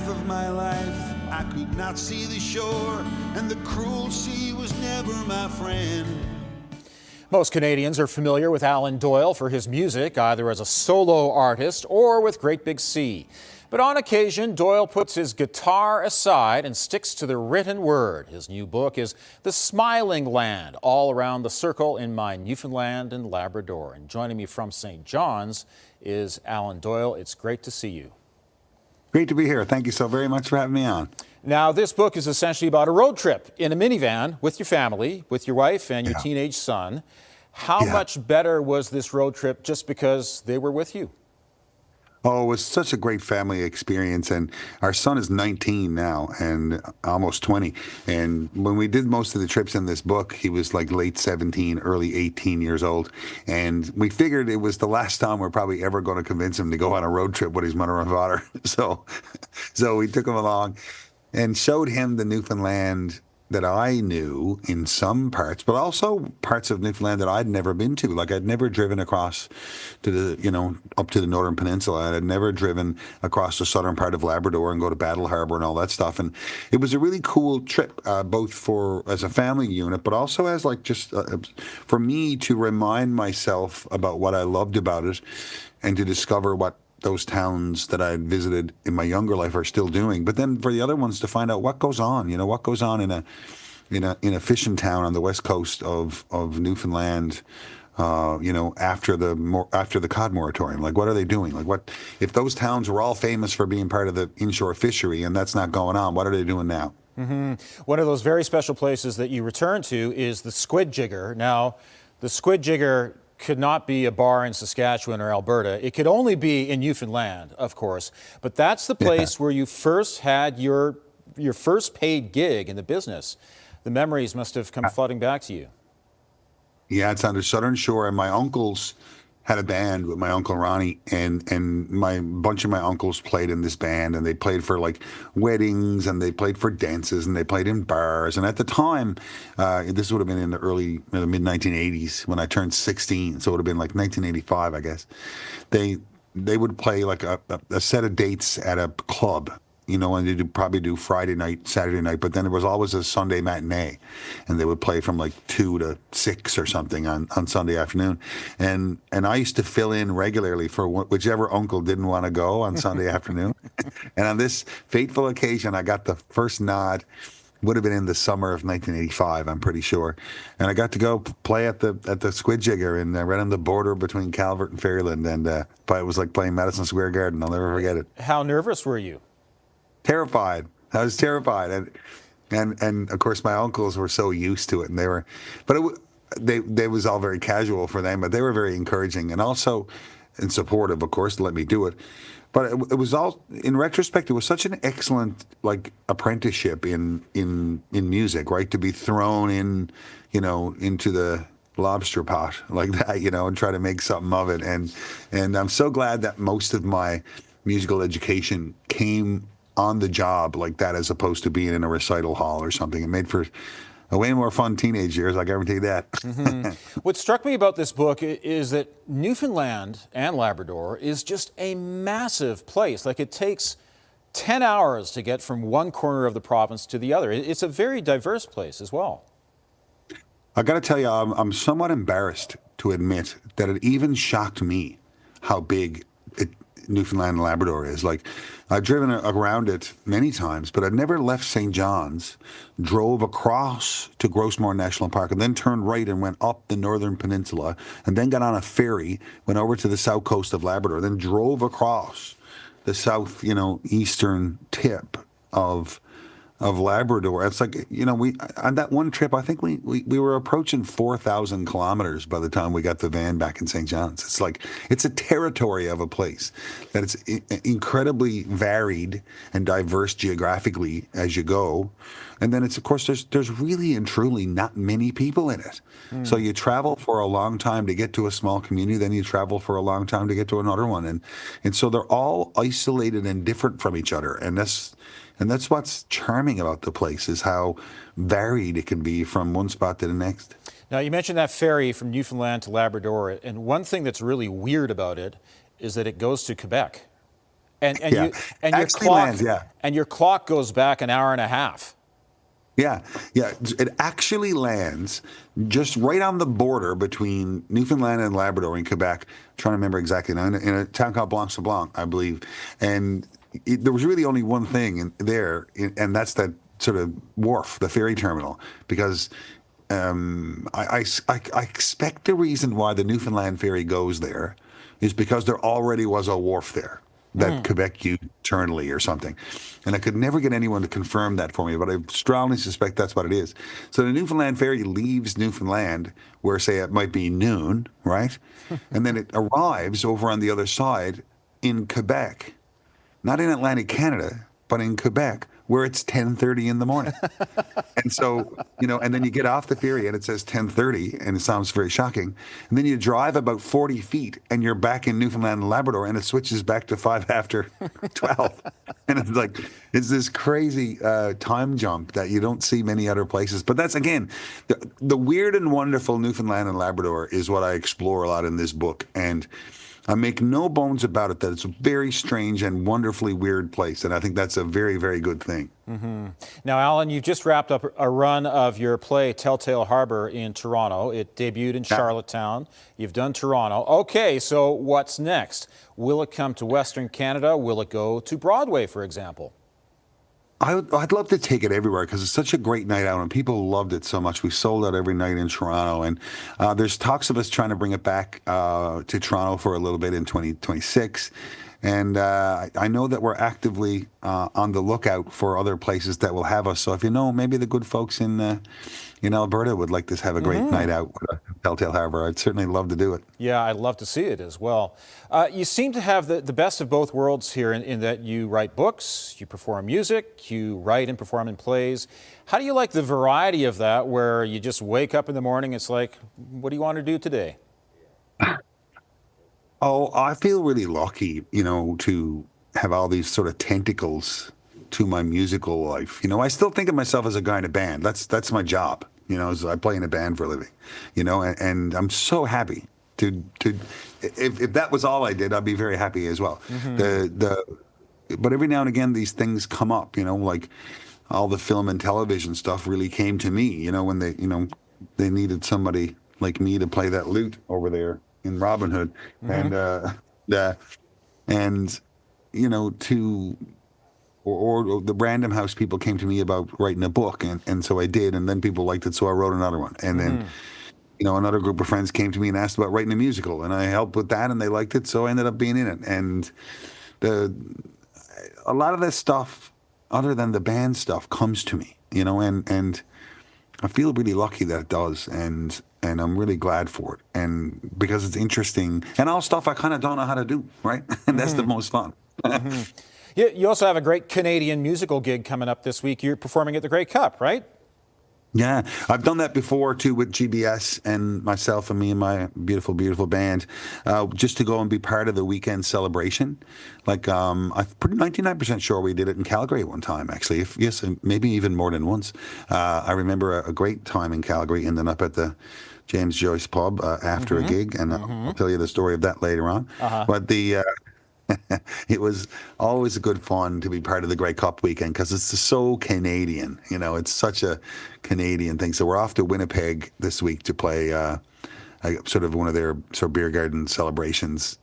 of my life, I could not see the shore, and the cruel sea was never my friend. Most Canadians are familiar with Alan Doyle for his music, either as a solo artist or with Great Big Sea. But on occasion, Doyle puts his guitar aside and sticks to the written word. His new book is The Smiling Land, all around the circle in my Newfoundland and Labrador. And joining me from St. John's is Alan Doyle. It's great to see you. Great to be here. Thank you so very much for having me on. Now, this book is essentially about a road trip in a minivan with your family, with your wife and your teenage son. How much better was this road trip just because they were with you? Oh, it was such a great family experience, and our son is 19 now and almost 20. And when we did most of the trips in this book, he was like late 17, early 18 years old. And we figured it was the last time we're probably ever going to convince him to go on a road trip with his mother and father. So we took him along and showed him the Newfoundland that I knew in some parts, but also parts of Newfoundland that I'd never been to. Like I'd never driven across to the, up to the Northern Peninsula. I'd never driven across the southern part of Labrador and go to Battle Harbour and all that stuff. And it was a really cool trip, both as a family unit, but also as like just for me to remind myself about what I loved about it and to discover what those towns that I had visited in my younger life are still doing. But then for the other ones to find out what goes on, what goes on in a fishing town on the west coast of Newfoundland, after the cod moratorium. Like, what are they doing? Like, what if those towns were all famous for being part of the inshore fishery and that's not going on? What are they doing now? Mm-hmm. One of those very special places that you return to is the Squid Jigger. Now, the Squid Jigger could not be a bar in Saskatchewan or Alberta. It could only be in Newfoundland, of course. But that's the place where you first had your first paid gig in the business. The memories must have come flooding back to you. Yeah, it's on the southern shore, and my uncles had a band with my Uncle Ronnie, and bunch of my uncles played in this band, and they played for like weddings, and they played for dances, and they played in bars. And at the time, this would have been in the mid 1980s when I turned 16, so it would have been like 1985, I guess. They would play like a set of dates at a club. And they'd probably do Friday night, Saturday night, but then there was always a Sunday matinee, and they would play from like 2 to 6 or something on Sunday afternoon. And I used to fill in regularly for whichever uncle didn't want to go on Sunday afternoon. And on this fateful occasion, I got the first nod. Would have been in the summer of 1985, I'm pretty sure. And I got to go play at the Squid Jigger right on the border between Calvert and Fairland. And it was like playing Madison Square Garden. I'll never forget it. How nervous were you? Terrified. I was terrified, and of course my uncles were so used to it, and they was all very casual for them, but they were very encouraging and also and supportive, of course, to let me do it. But it was all, in retrospect, it was such an excellent apprenticeship in music, right? To be thrown in, into the lobster pot like that, and try to make something of it, and I'm so glad that most of my musical education came on the job like that, as opposed to being in a recital hall or something. It made for a way more fun teenage years, I guarantee that. Mm-hmm. What struck me about this book is that Newfoundland and Labrador is just a massive place. Like, it takes 10 hours to get from one corner of the province to the other. It's a very diverse place as well. I got to tell you, I'm somewhat embarrassed to admit that it even shocked me how big Newfoundland and Labrador is. Like, I've driven around it many times, but I'd never left St. John's, drove across to Grossmore National Park, and then turned right and went up the Northern Peninsula, and then got on a ferry, went over to the south coast of Labrador, then drove across the south, eastern tip of Labrador. It's like, we on that one trip, I think we were approaching 4,000 kilometers by the time we got the van back in St. John's. It's like, it's a territory of a place that it's incredibly varied and diverse geographically as you go. And then it's, of course, there's really and truly not many people in it. So you travel for a long time to get to a small community, then you travel for a long time to get to another one. And so they're all isolated and different from each other. And that's what's charming about the place, is how varied it can be from one spot to the next. Now, you mentioned that ferry from Newfoundland to Labrador, and one thing that's really weird about it is that it goes to Quebec. And Yeah, you and your actually clock lands. Yeah. and your clock goes back an hour and a half. Yeah, yeah. It actually lands just right on the border between Newfoundland and Labrador in Quebec. Trying to remember exactly now, in a town called Blanc-Sablon, I believe. And there was really only one thing and that's that sort of wharf, the ferry terminal, because I expect the reason why the Newfoundland ferry goes there is because there already was a wharf there that Quebec used internally or something. And I could never get anyone to confirm that for me, but I strongly suspect that's what it is. So the Newfoundland ferry leaves Newfoundland, where, say, it might be noon, right? And then it arrives over on the other side in Quebec, not in Atlantic Canada, but in Quebec, where it's 10:30 in the morning. And so, and then you get off the ferry and it says 10:30, and it sounds very shocking. And then you drive about 40 feet and you're back in Newfoundland and Labrador, and it switches back to 5 after 12. And it's like, it's this crazy time jump that you don't see many other places. But that's, again, the weird and wonderful Newfoundland and Labrador is what I explore a lot in this book. And I make no bones about it that it's a very strange and wonderfully weird place, and I think that's a very, very good thing. Now, Alan, you've just wrapped up a run of your play Telltale Harbor in Toronto. It debuted in Charlottetown. You've done Toronto. Okay, so what's next? Will it come to Western Canada? Will it go to Broadway, for example? I'd love to take it everywhere because it's such a great night out and people loved it so much. We sold out every night in Toronto, and there's talks of us trying to bring it back to Toronto for a little bit in 2026. And I know that we're actively on the lookout for other places that will have us. So if you know, maybe the good folks in Alberta would like to have a great night out with Telltale Harbor, I'd certainly love to do it. Yeah, I'd love to see it as well. You seem to have the best of both worlds here in that you write books, you perform music, you write and perform in plays. How do you like the variety of that, where you just wake up in the morning, it's like, what do you want to do today? Oh, I feel really lucky, to have all these sort of tentacles to my musical life. I still think of myself as a guy in a band. That's my job. I play in a band for a living. And I'm so happy to if that was all I did, I'd be very happy as well. But every now and again these things come up. Like all the film and television stuff really came to me. When they needed somebody like me to play that lute over there in Robin Hood, and or the Random House people came to me about writing a book, and so I did, and then people liked it, so I wrote another one, and then another group of friends came to me and asked about writing a musical, and I helped with that, and they liked it, so I ended up being in it. And a lot of this stuff, other than the band stuff, comes to me, and I feel really lucky that it does, and I'm really glad for it, and because it's interesting, and all stuff I kind of don't know how to do, right? And that's the most fun. You also have a great Canadian musical gig coming up this week. You're performing at the Grey Cup, right? Yeah, I've done that before too with GBS and myself and me and my beautiful, beautiful band, just to go and be part of the weekend celebration. Like I'm pretty 99% sure we did it in Calgary one time, actually. Yes, maybe even more than once. I remember a great time in Calgary, ending up at the James Joyce pub after a gig, and I'll tell you the story of that later on. But it was always a good fun to be part of the Grey Cup weekend because it's so Canadian. It's such a Canadian thing. So we're off to Winnipeg this week to play sort of one of their sort of beer garden celebrations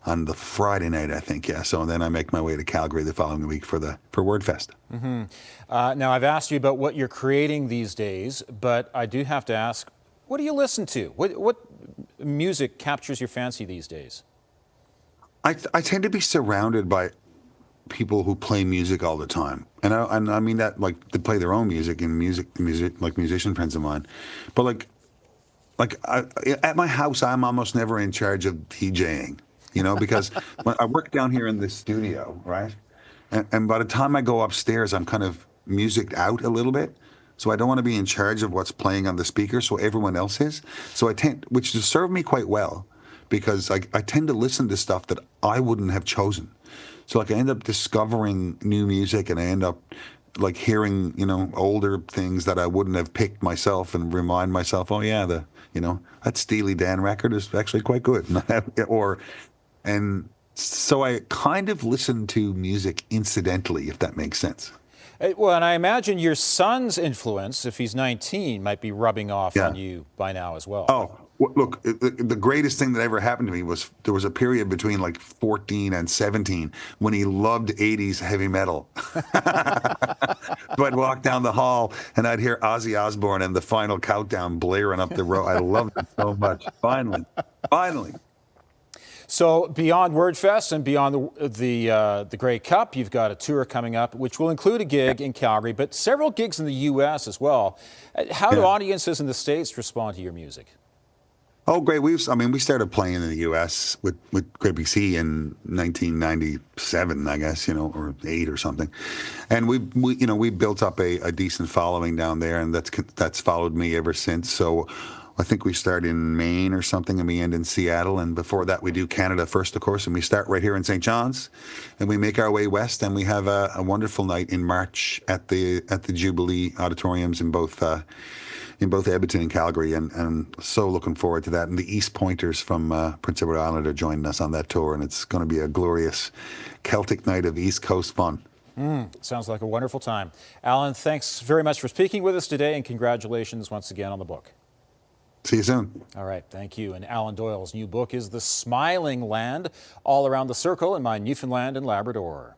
on the Friday night, I think. Yeah. So then I make my way to Calgary the following week for WordFest. Now, I've asked you about what you're creating these days, but I do have to ask, what do you listen to? What music captures your fancy these days? I tend to be surrounded by people who play music all the time, and I mean that like they play their own music and music like musician friends of mine, but at my house I'm almost never in charge of DJing, because when I work down here in this studio, right, and by the time I go upstairs I'm kind of musiced out a little bit. So I don't want to be in charge of what's playing on the speaker, so everyone else is. So which has served me quite well, because I tend to listen to stuff that I wouldn't have chosen. So I end up discovering new music, and I end up hearing, older things that I wouldn't have picked myself, and remind myself, oh yeah, that Steely Dan record is actually quite good. So I kind of listen to music incidentally, if that makes sense. Well, and I imagine your son's influence, if he's 19, might be rubbing off Yeah. on you by now as well. Oh, look, the greatest thing that ever happened to me was there was a period between like 14 and 17 when he loved 80s heavy metal. So I'd walk down the hall and I'd hear Ozzy Osbourne and The Final Countdown blaring up the road. I loved it so much. Finally. So beyond WordFest and beyond the Grey Cup, you've got a tour coming up, which will include a gig in Calgary, but several gigs in the U.S. as well. How do audiences in the States respond to your music? Oh, great. We started playing in the U.S. with Great Big Sea in 1997, I guess, or 8 or something. And we built up a decent following down there, and that's followed me ever since. So I think we start in Maine or something, and we end in Seattle. And before that, we do Canada first, of course, and we start right here in St. John's, and we make our way west, and we have a wonderful night in March at the Jubilee auditoriums in both Edmonton and Calgary, and so looking forward to that. And the East Pointers from Prince Edward Island are joining us on that tour, and it's going to be a glorious Celtic night of East Coast fun. Sounds like a wonderful time. Alan, thanks very much for speaking with us today, and congratulations once again on the book. See you soon. All right, thank you. And Alan Doyle's new book is The Smiling Land, All Around the Circle in my Newfoundland and Labrador.